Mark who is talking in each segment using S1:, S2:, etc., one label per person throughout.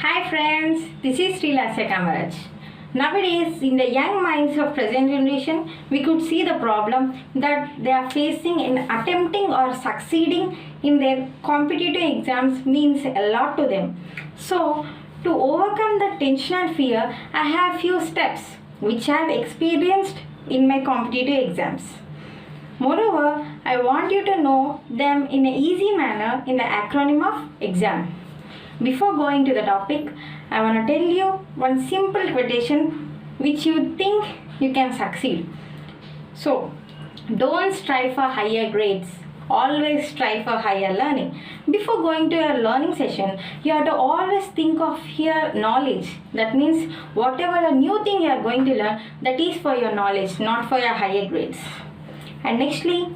S1: Hi friends, this is Lasya Kamaraj. Nowadays, in the young minds of present generation, we could see the problem that they are facing in attempting or succeeding in their competitive exams means a lot to them. So, to overcome the tension and fear, I have few steps which I have experienced in my competitive exams. Moreover, I want you to know them in an easy manner in the acronym of exam. Before going to the topic, I want to tell you one simple quotation which you think you can succeed. So, don't strive for higher grades. Always strive for higher learning. Before going to your learning session, you have to always think of your knowledge. That means whatever the new thing you are going to learn, that is for your knowledge, not for your higher grades. And nextly,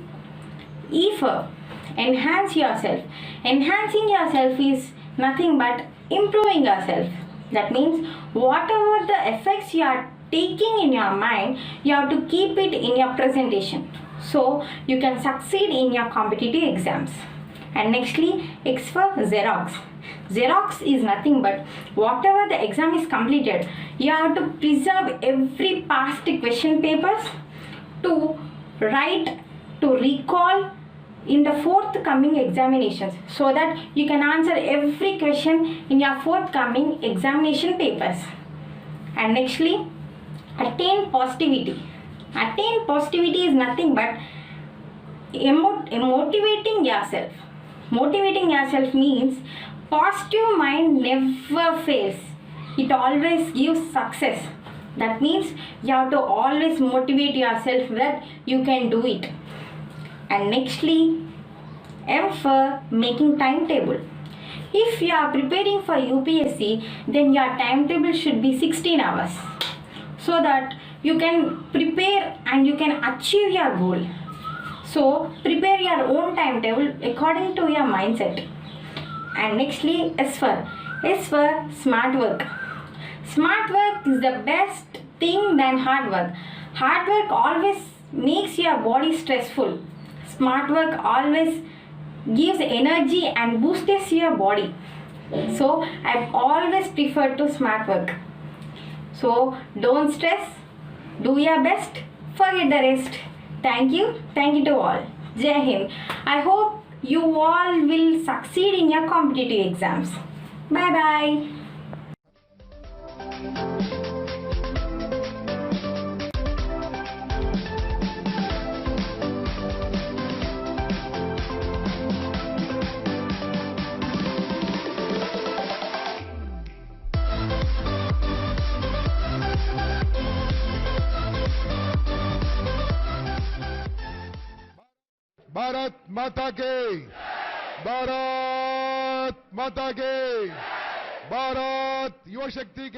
S1: E for enhance yourself. Enhancing yourself is nothing but improving yourself. That means whatever the effects you are taking in your mind, you have to keep it in your presentation, so you can succeed in your competitive exams. And nextly, X for Xerox. Xerox is nothing but whatever the exam is completed, you have to preserve every past question papers to write, to recall in the forthcoming examinations, so that you can answer every question in your forthcoming examination papers. And nextly, attain positivity. Attain positivity is nothing but motivating yourself. Motivating yourself means positive mind never fails. It always gives success. That means you have to always motivate yourself that you can do it. And nextly, M for making timetable. If you are preparing for UPSC, then your timetable should be 16 hours, so that you can prepare and you can achieve your goal. So prepare your own timetable according to your mindset. And nextly, S for smart work. Smart work is the best thing than hard work. Hard work always makes your body stressful. Smart work always gives energy and boosts your body. So I always prefer to smart work. So don't stress, do your best, forget the rest. Thank you to all. Jai Hind. I hope you all will succeed in your competitive exams. Bye bye.
S2: Bharat माता के भारत माता के भारत युवा शक्ति के